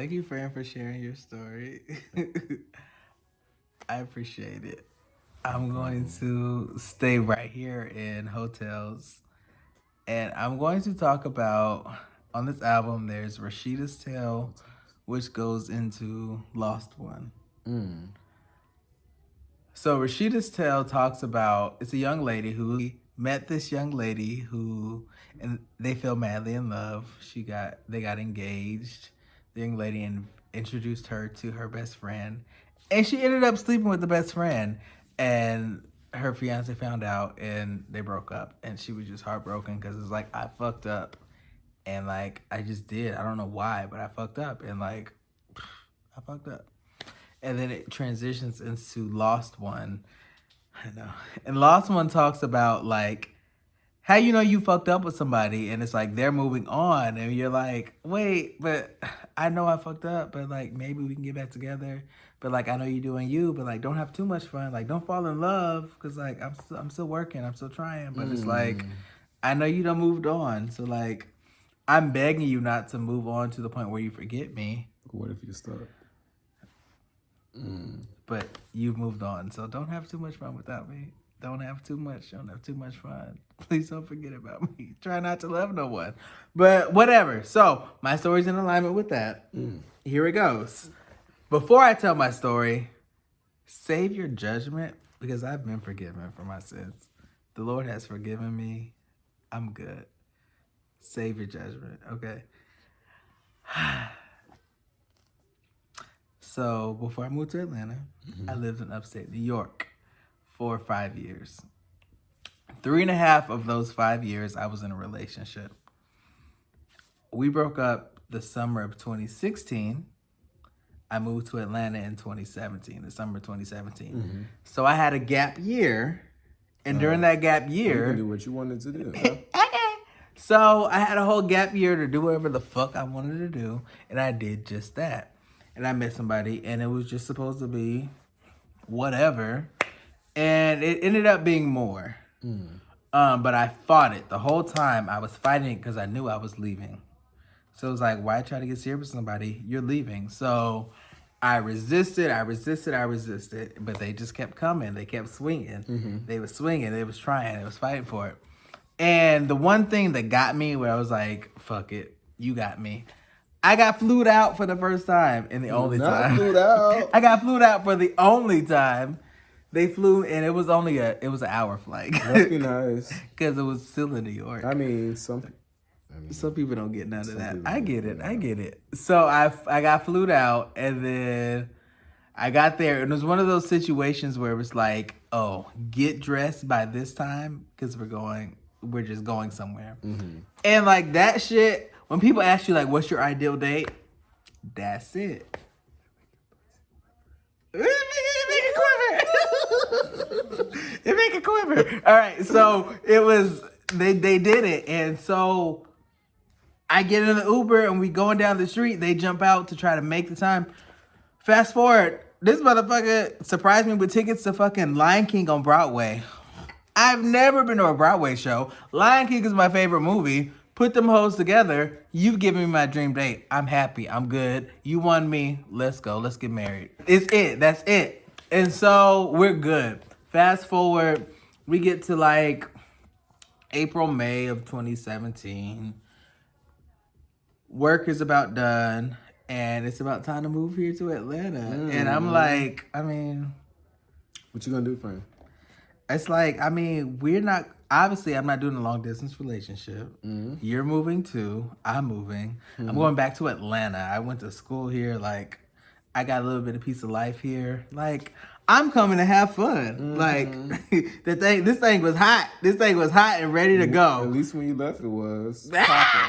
Thank you, friend, for sharing your story. I appreciate it. I'm going to stay right here in hotels, and I'm going to talk about on this album. There's Rashida's Tale, which goes into Lost One. So Rashida's Tale talks about it's a young lady who met this young lady who and they fell madly in love. They got engaged. The young lady introduced her to her best friend, and she ended up sleeping with the best friend. And her fiance found out, and they broke up. And she was just heartbroken because it's like I fucked up, and like I just did. I don't know why, but I fucked up, and like I fucked up. And then it transitions into Lost One. I know. And Lost One talks about like how you know you fucked up with somebody and it's like they're moving on and you're like, wait, but I know I fucked up, but like maybe we can get back together. But like I know you're doing you, but like don't have too much fun. Like don't fall in love because like I'm still working, I'm still trying. But it's like I know you done moved on, so like I'm begging you not to move on to the point where you forget me. What if you stuck? But you've moved on, so don't have too much fun without me. Don't have too much. Don't have too much fun. Please don't forget about me. Try not to love no one. But whatever. So my story's in alignment with that. Here it goes. Before I tell my story, save your judgment because I've been forgiven for my sins. The Lord has forgiven me. I'm good. Save your judgment, okay? So before I moved to Atlanta, I lived in upstate New York for 5 years. 3.5 of those 5 years, I was in a relationship. We broke up the summer of 2016. I moved to Atlanta in 2017, the summer of 2017. So I had a gap year. And during that gap You year, can do what you wanted to do. so I had a whole gap year to do whatever the fuck I wanted to do. And I did just that. And I met somebody, and it was just supposed to be whatever. And it ended up being more. But I fought it. The whole time I was fighting it because I knew I was leaving. So it was like, why try to get serious with somebody? You're leaving. So I resisted, but they just kept coming. They kept swinging. They was swinging. They was trying. They was fighting for it. And the one thing that got me where I was like, fuck it, you got me. I got flued out for the first time and the only time. Flued out. I got flued out for the only time. They flew and it was an hour flight. Must be nice. Because it was still in New York. I mean, some people don't get none of that. people I don't get it. I get it. So I got flued out and then I got there and it was one of those situations where it was like, oh, get dressed by this time because we're just going somewhere. And like that shit, when people ask you like, what's your ideal date? That's it. It make it quiver. All right, so it was they did it, and so I get in the Uber and we going down the street. They jump out to try to make the time. Fast forward, this motherfucker surprised me with tickets to fucking Lion King on Broadway. I've never been to a Broadway show. Lion King is my favorite movie. Put them hoes together. You've given me my dream date. I'm happy. I'm good. You won me. Let's go. Let's get married. It's it. That's it. And so we're good. Fast forward, we get to like April, May of 2017. Work is about done. And it's about time to move here to Atlanta. And I'm like, I mean, what you gonna do, friend? it's like, I mean, we're not, obviously, I'm not doing a long distance relationship. You're moving too. I'm moving. I'm going back to Atlanta. I went to school here. Like, I got a little bit of piece of life here. Like, I'm coming to have fun. Like, this thing was hot. This thing was hot and ready to go. At least when you left, it was.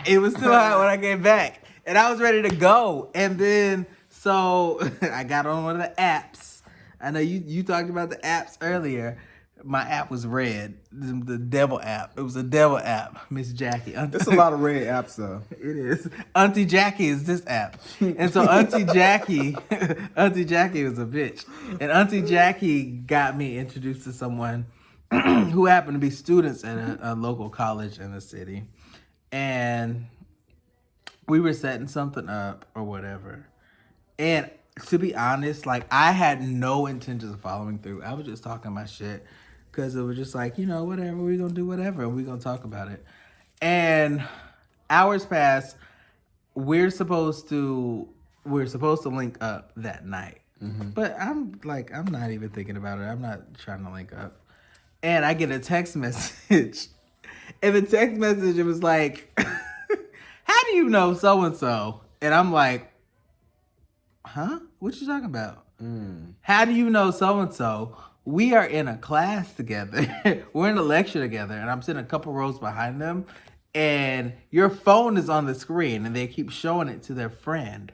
It was still hot when I came back. And I was ready to go. And then, so, I got on one of the apps. I know you talked about the apps earlier. My app was red. The devil app. It was a devil app. Miss Jackie. There's a lot of red apps, though. It is. Auntie Jackie is this app. And so Auntie Jackie was a bitch. And Auntie Jackie got me introduced to someone who happened to be students at a local college in the city. And we were setting something up or whatever. And to be honest, like I had no intentions of following through. I was just talking my shit because it was just like, whatever, we're gonna do whatever and we're gonna talk about it. And hours pass, we're supposed to link up that night. But I'm not even thinking about it. I'm not trying to link up. And I get a text message. And the text message, it was like, how do you know so and so? And I'm like, huh? What you talking about? How do you know so and so? We are in a class together. We're in a lecture together, and I'm sitting a couple rows behind them. And your phone is on the screen, and they keep showing it to their friend.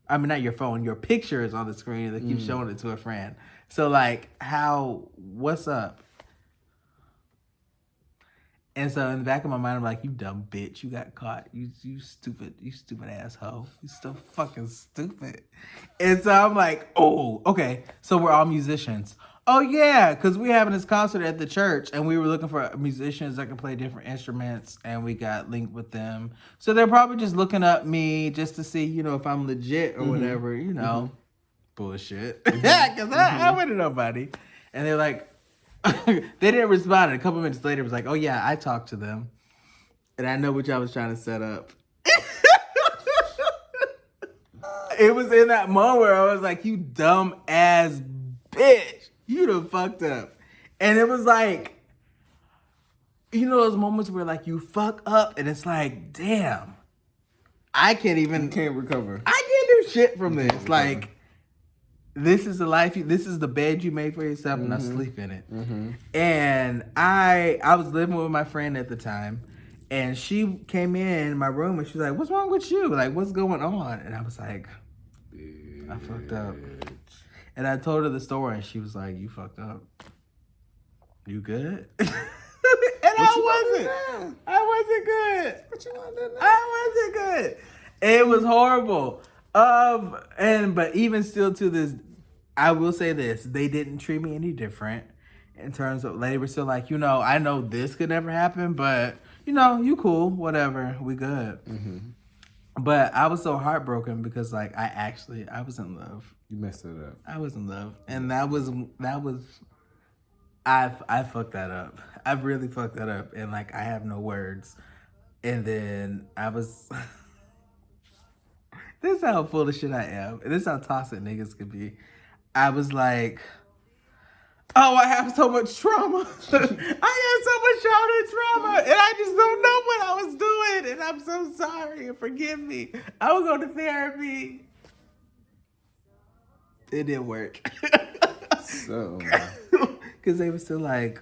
I mean, not your phone. Your picture is on the screen, and they keep showing it to a friend. So, like, what's up? And so in the back of my mind, I'm like, you dumb bitch, you got caught. You stupid asshole. You so fucking stupid. And so I'm like, oh, okay. So we're all musicians. Oh yeah, because we're having this concert at the church and we were looking for musicians that can play different instruments and we got linked with them. So they're probably just looking up me just to see, if I'm legit or whatever, bullshit. Because I went to nobody. And they're like, they didn't respond. And a couple minutes later, it was like, oh yeah, I talked to them. And I know what y'all was trying to set up. It was in that moment where I was like, you dumb ass bitch. You done fucked up. And it was like, those moments where like you fuck up and it's like, damn, I can't even. You can't recover. I can't do shit from this. Like, this is the life. This is the bed you made for yourself, and I sleep in it. And I was living with my friend at the time, and she came in my room and she was like, "What's wrong with you? Like, what's going on?" And I was like, "I fucked up." And I told her the story, and she was like, "You fucked up. You good?" And I wasn't good. What you want to do now? I wasn't good. It was horrible. But even still to this, I will say this: they didn't treat me any different in terms of they were still like, I know this could never happen, but you cool, whatever, we good. But I was so heartbroken because like I was in love. You messed it up. I was in love, and that was I fucked that up. I really fucked that up, and like I have no words. And then I was. This is how full of shit I am. And this is how toxic niggas can be. I was like, oh, I have so much trauma. I have so much childhood trauma. And I just don't know what I was doing. And I'm so sorry. And forgive me. I will go to therapy. It didn't work. So, Because they were still like,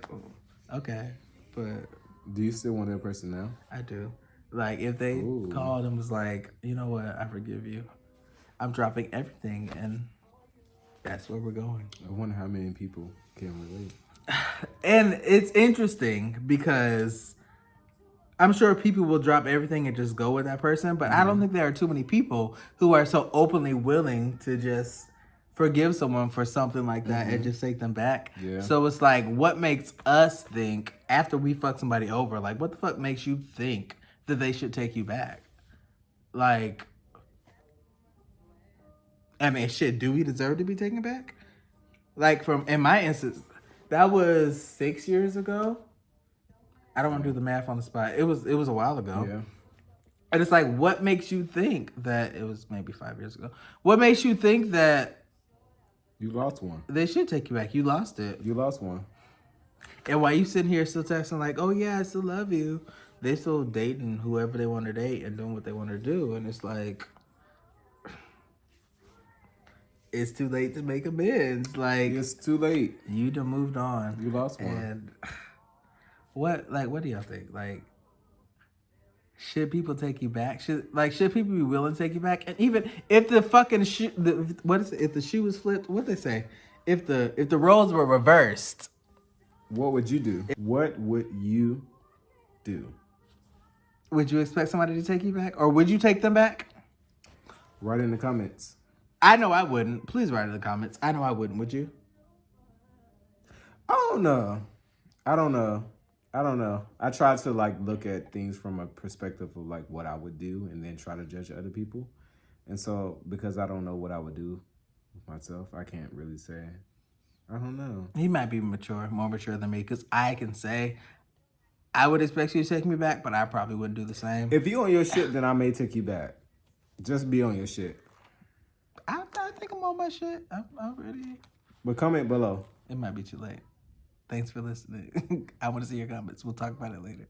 okay. But do you still want that person now? I do. Like, if they called and was like, you know what, I forgive you. I'm dropping everything, and that's where we're going. I wonder how many people can relate. And it's interesting because I'm sure people will drop everything and just go with that person, but I don't think there are too many people who are so openly willing to just forgive someone for something like that and just take them back. Yeah. So it's like, what makes us think after we fuck somebody over, like, what the fuck makes you think that they should take you back? Like, I mean, shit, do we deserve to be taken back? Like, in my instance, that was 6 years ago. I don't want to do the math on the spot. It was a while ago. Yeah. And it's like, what makes you think that it was maybe 5 years ago? What makes you think that You lost one. they should take you back? You lost it. You lost one. And while you sitting here still texting like, oh yeah, I still love you, they still dating whoever they want to date and doing what they want to do. And it's like, it's too late to make amends. Like, It's too late. you done moved on. You lost one. And what do y'all think? Like, should people take you back? Should people be willing to take you back? And even if the fucking if the shoe was flipped, what they say? If the roles were reversed, What would you do? What would you do? would you expect somebody to take you back, or would you take them back? Write in the comments. I know I wouldn't. Please write in the comments. I know I wouldn't. Would you? I don't know. I try to like look at things from a perspective of like what I would do and then try to judge other people. And so, because I don't know what I would do with myself, I can't really say. I don't know. He might be more mature than me, because I can say I would expect you to take me back, but I probably wouldn't do the same. If you on your shit, then I may take you back. Just be on your shit. I think I'm on my shit. I'm ready. But comment below. It might be too late. Thanks for listening. I want to see your comments. We'll talk about it later.